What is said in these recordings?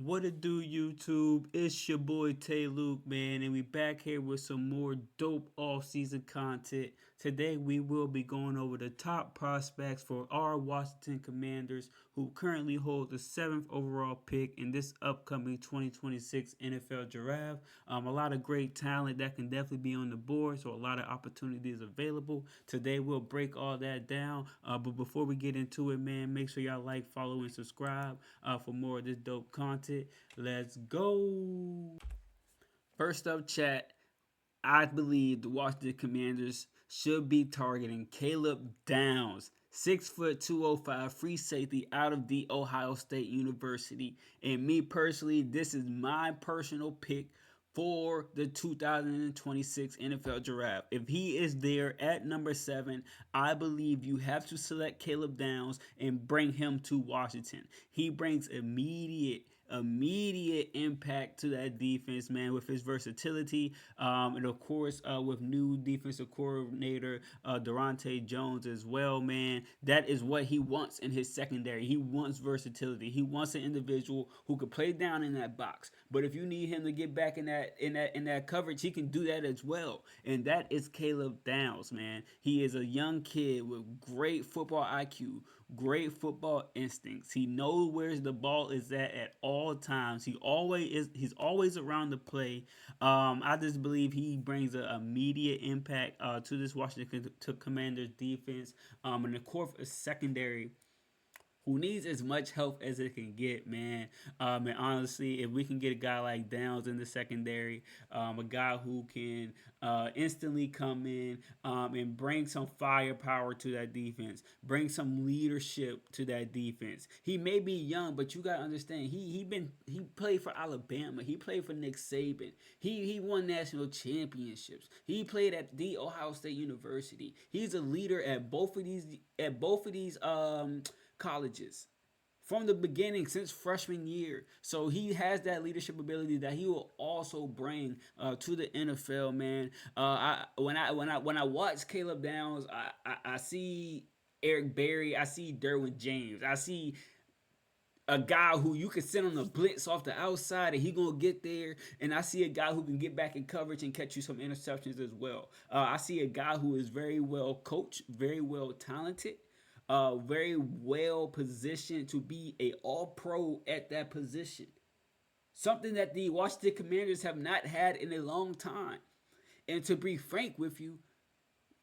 What it do, YouTube? It's your boy Tay Luke, man, and we back here with some more dope off-season content. Today we will be going over the top prospects for our Washington Commanders, who currently hold the seventh overall pick in this upcoming 2026 NFL Draft. A lot of great talent that can definitely be on the board, so a lot of opportunities available. Today we'll break all that down. But before we get into it, man, make sure y'all like, follow, and subscribe for more of this dope content. Let's go. First up, chat. I believe the Washington Commanders should be targeting Caleb Downs, 6 foot 205 free safety out of the Ohio State University. And me personally, this is my personal pick for the 2026 NFL Draft. If he is there at number 7, I believe you have to select Caleb Downs and bring him to Washington. He brings immediate impact to that defense, man, with his versatility, and of course with new defensive coordinator Durante Jones as well, man. That is what he wants in his secondary. He wants versatility. He wants an individual who could play down in that box, but if you need him to get back in that coverage, he can do that as well. And that is Caleb Downs, man. He is a young kid with great football IQ, great football instincts. He knows where the ball is at all times. He's always around the play. I just believe he brings an immediate impact to this Washington Commanders defense. And of course, a secondary who needs as much help as it can get, man. And honestly, if we can get a guy like Downs in the secondary, a guy who can instantly come in and bring some firepower to that defense, bring some leadership to that defense. He may be young, but you gotta understand, he played for Alabama. He played for Nick Saban. He won national championships. He played at the Ohio State University. He's a leader at both of these colleges from the beginning since freshman year. So he has that leadership ability that he will also bring to the NFL, man. When I watch Caleb Downs, I see Eric Berry, I see Derwin James, I see a guy who you can send on a blitz off the outside and he gonna get there. And I see a guy who can get back in coverage and catch you some interceptions as well. I see a guy who is very well coached, very well talented, very well positioned to be a all pro at that position. Something that the Washington Commanders have not had in a long time. And to be frank with you,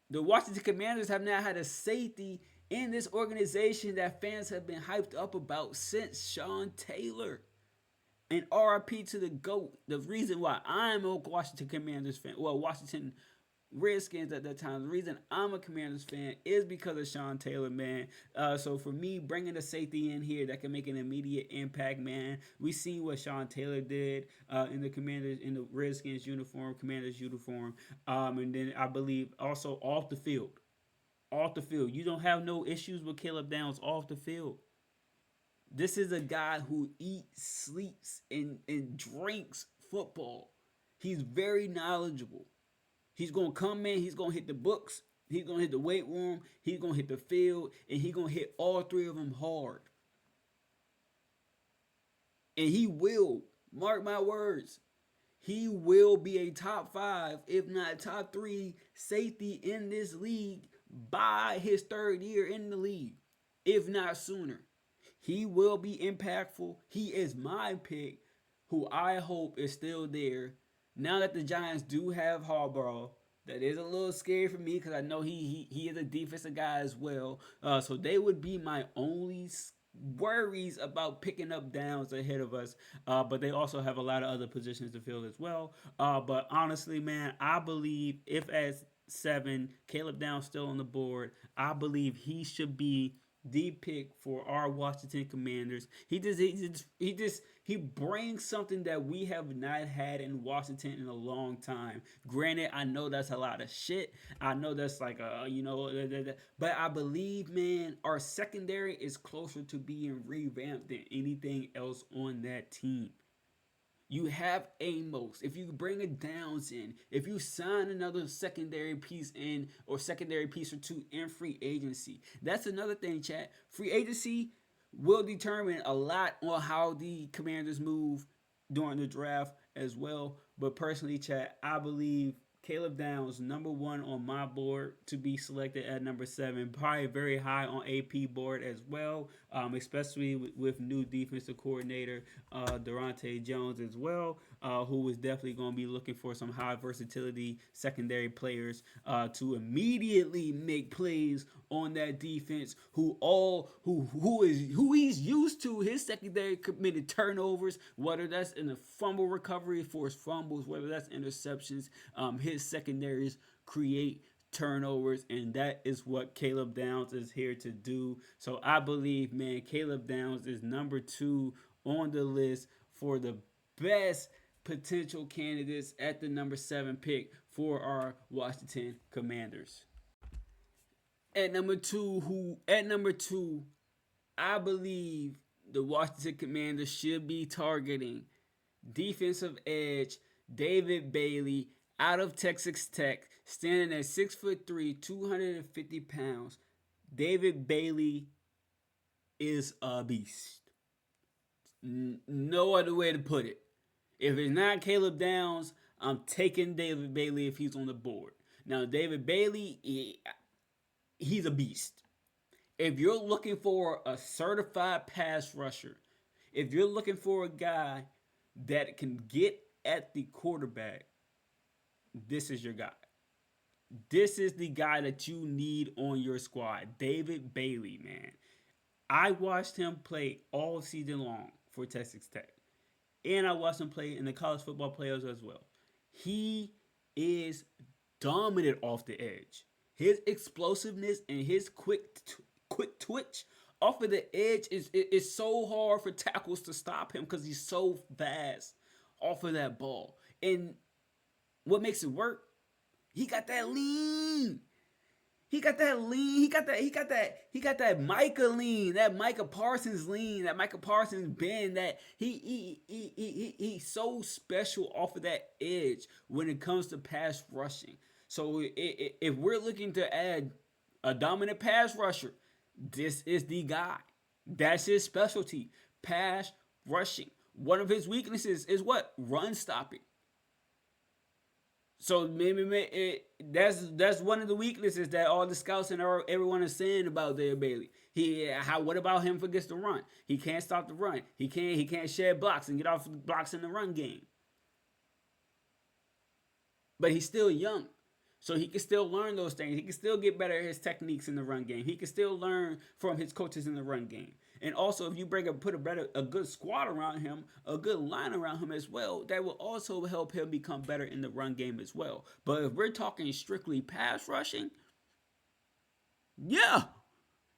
the Washington Commanders have not had a safety in this organization that fans have been hyped up about since Sean Taylor. And RIP to the GOAT. The reason why I'm a Washington Commanders fan, well, Washington Redskins at that time. The reason I'm a Commanders fan is because of Sean Taylor, man. So for me, bringing a safety in here that can make an immediate impact, man. We seen what Sean Taylor did in the Redskins uniform, Commanders uniform, and then I believe also off the field. Off the field, you don't have no issues with Caleb Downs off the field. This is a guy who eats, sleeps, and drinks football. He's very knowledgeable. He's gonna come in. He's gonna hit the books. He's gonna hit the weight room. He's gonna hit the field, and he's gonna hit all three of them hard. And he will, mark my words, he will be a top 5, if not top 3 safety in this league by his 3rd year in the league, if not sooner. He will be impactful. He is my pick, who I hope is still there. Now that the Giants do have Harbaugh, that is a little scary for me because I know he is a defensive guy as well. So they would be my only worries about picking up Downs ahead of us. But they also have a lot of other positions to fill as well. But honestly, man, I believe if at 7, Caleb Downs still on the board, I believe he should be the pick for our Washington Commanders. He brings something that we have not had in Washington in a long time. Granted, I know that's a lot of shit. I know that's like but I believe, man, our secondary is closer to being revamped than anything else on that team. You have Amos. If you bring a Downs in, if you sign another secondary piece in or secondary piece or two in free agency, that's another thing, chat. Free agency, will determine a lot on how the Commanders move during the draft as well. But personally, Chad, I believe Caleb Downs, number one on my board to be selected at number seven, probably very high on AP board as well, especially with new defensive coordinator Durante Jones as well, who is definitely going to be looking for some high versatility secondary players to immediately make plays on that defense. Who he's used to his secondary committed turnovers, whether that's in the fumble recovery, forced fumbles, whether that's interceptions. His secondaries create turnovers, and that is what Caleb Downs is here to do. So I believe, man, Caleb Downs is number two on the list for the best potential candidates at the number seven pick for our Washington Commanders. At number two, I believe the Washington Commanders should be targeting defensive edge David Bailey out of Texas Tech, standing at 6'3", 250 pounds. David Bailey is a beast. No other way to put it. If it's not Caleb Downs, I'm taking David Bailey if he's on the board. Now, David Bailey, he's a beast. If you're looking for a certified pass rusher, if you're looking for a guy that can get at the quarterback, this is your guy. This is the guy that you need on your squad. David Bailey, man. I watched him play all season long for Texas Tech. And I watched him play in the college football playoffs as well. He is dominant off the edge. His explosiveness and his quick twitch off of the edge is so hard for tackles to stop him because he's so fast off of that ball. And what makes it work? He got that lean. He got that lean. He got that Micah lean, that Micah Parsons lean, that Micah Parsons bend. That he's so special off of that edge when it comes to pass rushing. So if we're looking to add a dominant pass rusher, this is the guy. That's his specialty, pass rushing. One of his weaknesses is what? Run stopping. So maybe that's one of the weaknesses that all the scouts and everyone is saying about David Bailey. What about him forgets to run? He can't stop the run. He can't shed blocks and get off blocks in the run game. But he's still young. So he can still learn those things. He can still get better at his techniques in the run game. He can still learn from his coaches in the run game. And also, if you put a good squad around him, a good line around him as well, that will also help him become better in the run game as well. But if we're talking strictly pass rushing, yeah,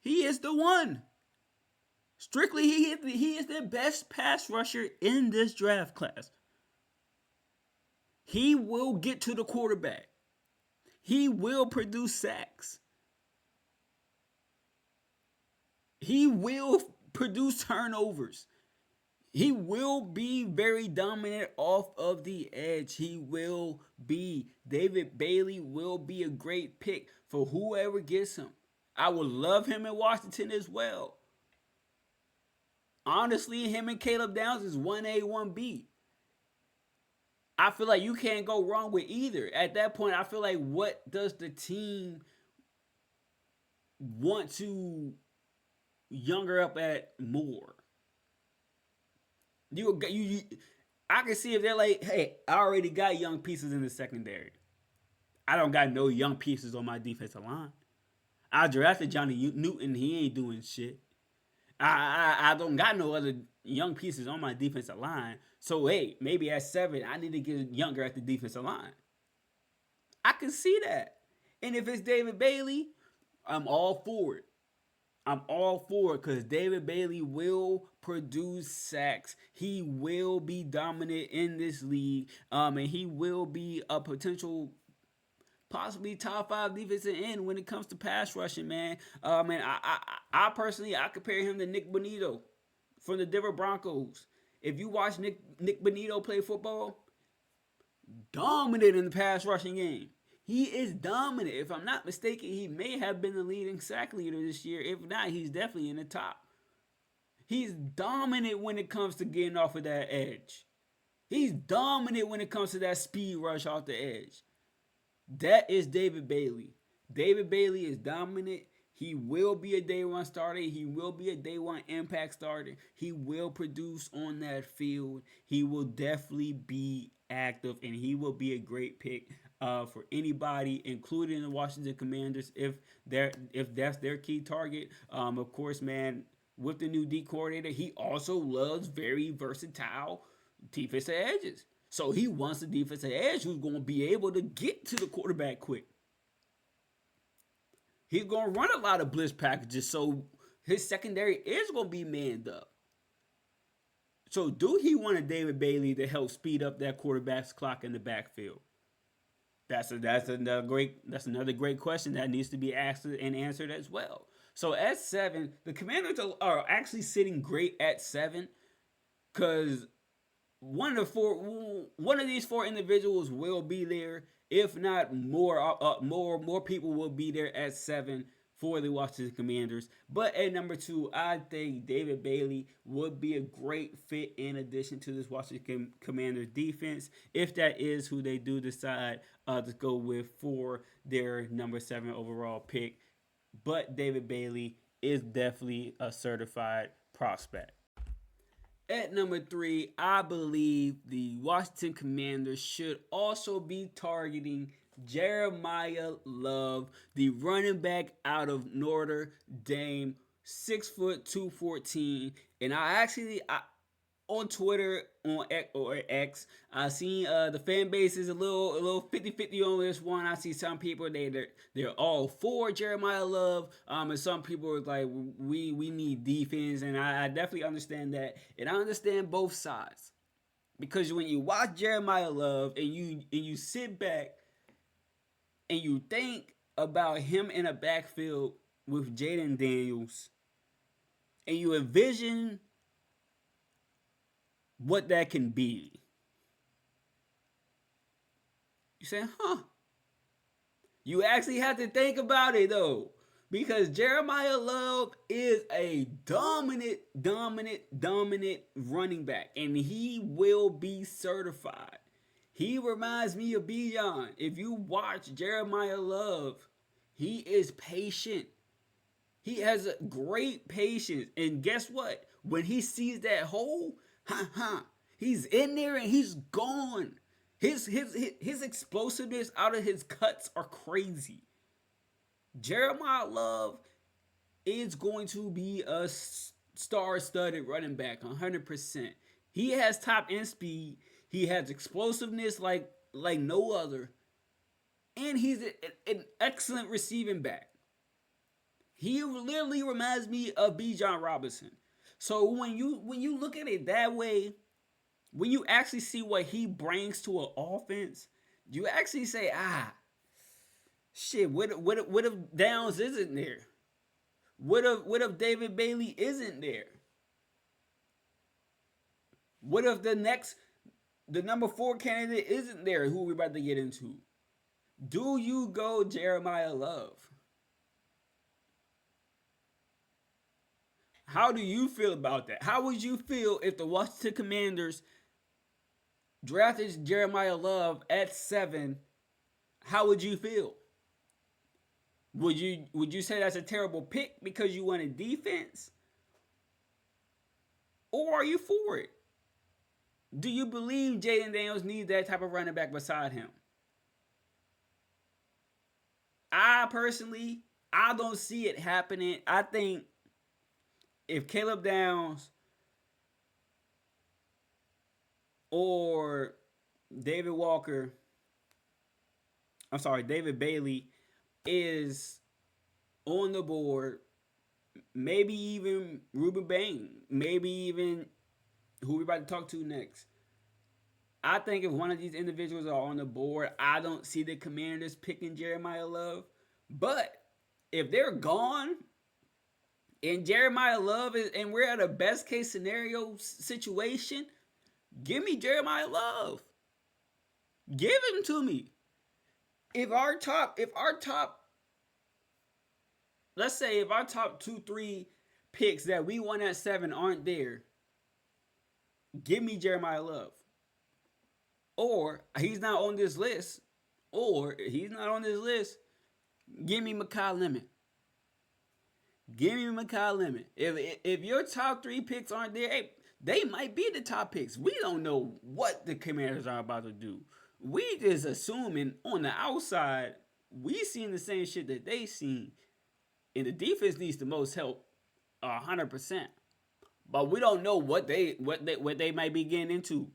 he is the one. Strictly, he is the best pass rusher in this draft class. He will get to the quarterback. He will produce sacks. He will produce turnovers. He will be very dominant off of the edge. He will be. David Bailey will be a great pick for whoever gets him. I would love him in Washington as well. Honestly, him and Caleb Downs is 1A, 1B. I feel like you can't go wrong with either. At that point, I feel like what does the team want to younger up at more? I can see if they're like, hey, I already got young pieces in the secondary. I don't got no young pieces on my defensive line. I drafted Johnny Newton. He ain't doing shit. I don't got no other young pieces on my defensive line. So, hey, maybe at 7, I need to get younger at the defensive line. I can see that. And if it's David Bailey, I'm all for it. I'm all for it because David Bailey will produce sacks. He will be dominant in this league. And he will be a potential possibly top 5 defensive end when it comes to pass rushing, man. And I personally, I compare him to Nick Bonito from the Denver Broncos. If you watch Nick Bonito play football, dominant in the pass rushing game. He is dominant. If I'm not mistaken, he may have been the leading sack leader this year. If not, he's definitely in the top. He's dominant when it comes to getting off of that edge. He's dominant when it comes to that speed rush off the edge. That is David Bailey. David Bailey is dominant. He will be a day one starter. He will be a day one impact starter. He will produce on that field. He will definitely be active, and he will be a great pick for anybody, including the Washington Commanders, if that's their key target. Of course, man, with the new D coordinator, he also loves very versatile defensive edges. So he wants a defensive edge who's going to be able to get to the quarterback quick. He's going to run a lot of blitz packages, so his secondary is going to be manned up. So do he want a David Bailey to help speed up that quarterback's clock in the backfield? That's another great question that needs to be asked and answered as well. So at 7, the Commanders are actually sitting great at 7 because one of these 4 individuals will be there. If not more people will be there at 7 for the Washington Commanders. But at number 2, I think David Bailey would be a great fit in addition to this Washington Commanders defense, if that is who they do decide to go with for their number 7 overall pick. But David Bailey is definitely a certified prospect. At number 3, I believe the Washington Commanders should also be targeting Jeremiah Love, the running back out of Notre Dame, 6', 214. And on Twitter, on X, I seen the fan base is a little 50-50 on this one. I see some people they're all for Jeremiah Love, and some people are like we need defense, and I definitely understand that, and I understand both sides, because when you watch Jeremiah Love and you sit back and you think about him in a backfield with Jaden Daniels, and you envision what that can be. You say, You actually have to think about it though, because Jeremiah Love is a dominant running back, and he will be certified. He reminds me of Bijan. If you watch Jeremiah Love, he is patient. He has a great patience, and guess what? When he sees that hole, he's in there and he's gone. His explosiveness out of his cuts are crazy. Jeremiah Love is going to be a star-studded running back, 100%. He has top end speed. He has explosiveness like no other, and he's an excellent receiving back. He literally reminds me of Bijan Robinson. So when you look at it that way, when you actually see what he brings to an offense, you actually say, shit, what if Downs isn't there? What if David Bailey isn't there? What if the number 4 candidate isn't there, who we're about to get into? Do you go Jeremiah Love? How do you feel about that? How would you feel if the Washington Commanders drafted Jeremiah Love at 7? How would you feel? Would you say that's a terrible pick because you want a defense? Or are you for it? Do you believe Jaden Daniels needs that type of running back beside him? I personally, I don't see it happening. I think if Caleb Downs or David Bailey is on the board, maybe even Ruben Bain, maybe even who we're about to talk to next. I think if one of these individuals are on the board, I don't see the Commanders picking Jeremiah Love. But if they're gone and Jeremiah Love is, and we're at a best case scenario situation, give me Jeremiah Love. Give him to me. If our top 2-3 picks that we won at 7 aren't there, give me Jeremiah Love. Or he's not on this list. Or he's not on this list. Give me Makai Lemon. Give me Makai Lemon. If your top 3 picks aren't there, hey, they might be the top picks. We don't know what the Commanders are about to do. We just assuming on the outside, we seen the same shit that they seen. And the defense needs the most help, 100%. But we don't know what they might be getting into.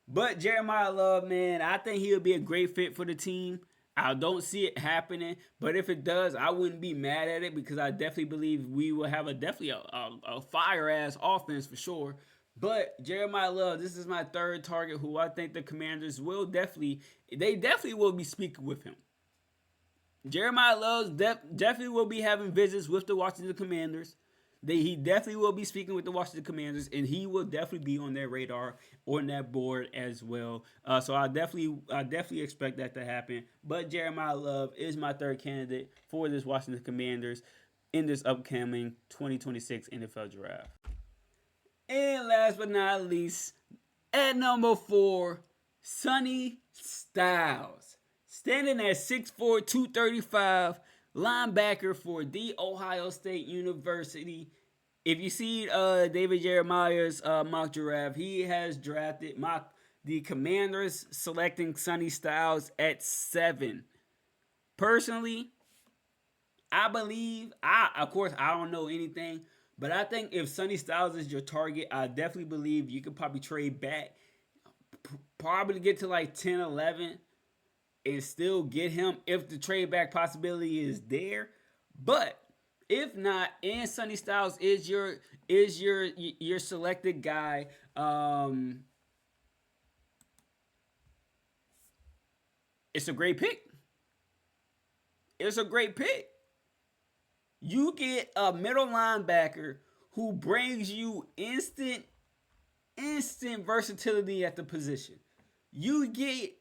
But Jeremiah Love, man, I think he'll be a great fit for the team. I don't see it happening, but if it does, I wouldn't be mad at it because I definitely believe we will have a fire ass offense for sure. But Jeremiah Love, this is my third target who I think the Commanders will definitely will be speaking with him. Jeremiah Love definitely will be having visits with the Washington Commanders. He definitely will be speaking with the Washington Commanders, and he will definitely be on their radar, on that board as well. So I definitely expect that to happen. But Jeremiah Love is my third candidate for this Washington Commanders in this upcoming 2026 NFL Draft. And last but not least, at number 4, Sonny Styles. Standing at 6'4", 235, linebacker for The Ohio State University. If you see David Jeremiah's mock draft, he has drafted the Commanders selecting Sonny Styles at 7. Personally, I believe, of course, I don't know anything, but I think if Sonny Styles is your target, I definitely believe you could probably trade back, probably get to like 10, 11, and still get him if the trade back possibility is there. But if not, and Sonny Styles is your selected guy, it's a great pick. It's a great pick. You get a middle linebacker who brings you instant versatility at the position. You get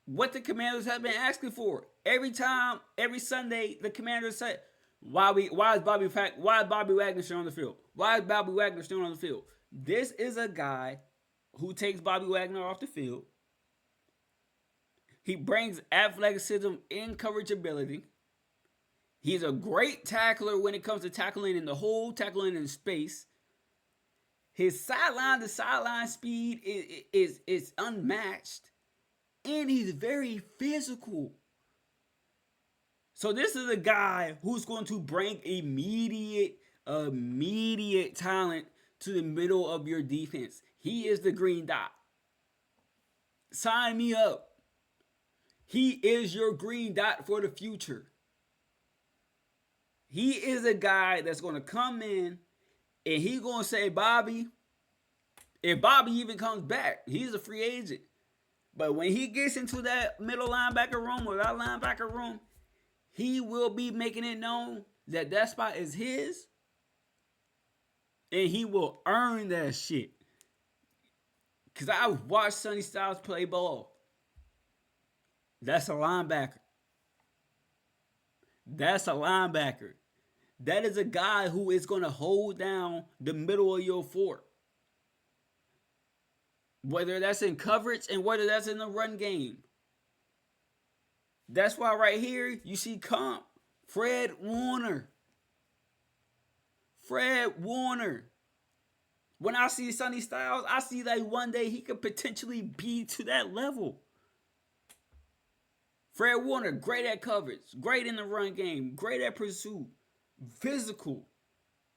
what the Commanders have been asking for. Every Sunday, the Commanders say, why is Bobby Wagner still on the field? Why is Bobby Wagner still on the field? This is a guy who takes Bobby Wagner off the field. He brings athleticism and coverage ability. He's a great tackler when it comes to tackling in the hole, tackling in space. His sideline to sideline speed is unmatched. And he's very physical. So this is a guy who's going to bring immediate talent to the middle of your defense. He is the green dot. Sign me up. He is your green dot for the future. He is a guy that's going to come in and he's going to say, Bobby, if Bobby even comes back, he's a free agent. But when he gets into that middle linebacker room or that linebacker room, he will be making it known that that spot is his. And he will earn that shit. Because I watched Sonny Styles play ball. That's a linebacker. That's a linebacker. That is a guy who is going to hold down the middle of your fort. Whether that's in coverage and whether that's in the run game. That's why right here you see comp. Fred Warner. When I see Sonny Styles, I see like one day he could potentially be to that level. Fred Warner, great at coverage, great in the run game, great at pursuit, physical.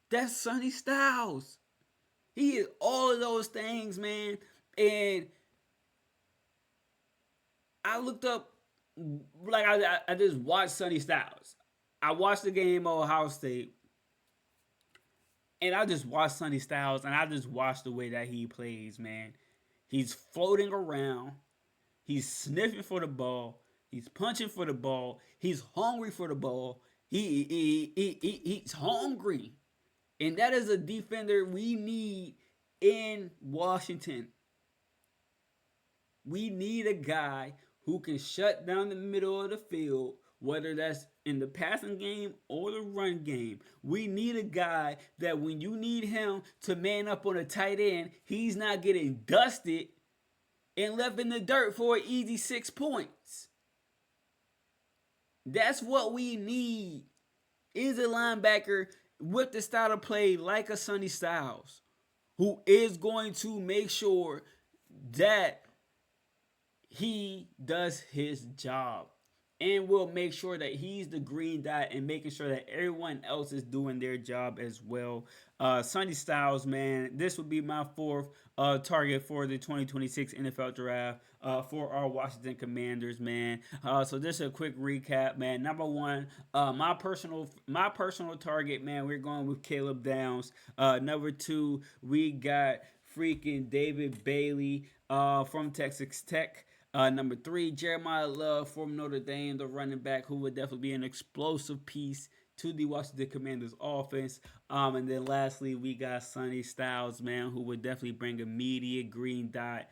That's Sonny Styles. He is all of those things, man. And I looked up, like I just watched Sonny Styles. I watched the game of Ohio State. And I just watched Sonny Styles, and I just watched the way that he plays, man. He's floating around. He's sniffing for the ball. He's punching for the ball. He's hungry for the ball. He's hungry. And that is a defender we need in Washington. We need a guy who can shut down the middle of the field, whether that's in the passing game or the run game. We need a guy that when you need him to man up on a tight end, he's not getting dusted and left in the dirt for an easy 6 points. That's what we need. Is a linebacker with the style of play like a Sonny Styles, who is going to make sure that he does his job and will make sure that he's the green dot and making sure that everyone else is doing their job as well. Sonny Styles, man, this would be my fourth target for the 2026 NFL draft for our Washington Commanders, man. So just a quick recap, man. Number one, my personal target, man. We're going with Caleb Downs. Number two, we got freaking David Bailey from Texas Tech. Number three, Jeremiah Love from Notre Dame, the running back, who would definitely be an explosive piece to the Washington Commanders offense. And then lastly, we got Sonny Styles, man, who would definitely bring immediate green dot,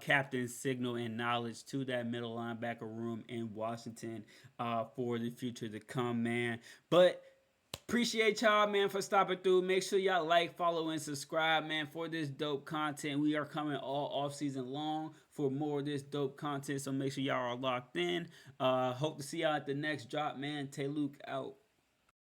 captain signal and knowledge to that middle linebacker room in Washington for the future to come, man. But appreciate y'all, man, for stopping through. Make sure y'all like, follow, and subscribe, man, for this dope content. We are coming all off season long for more of this dope content. So make sure y'all are locked in. Hope to see y'all at the next drop, man. Tay Luke out.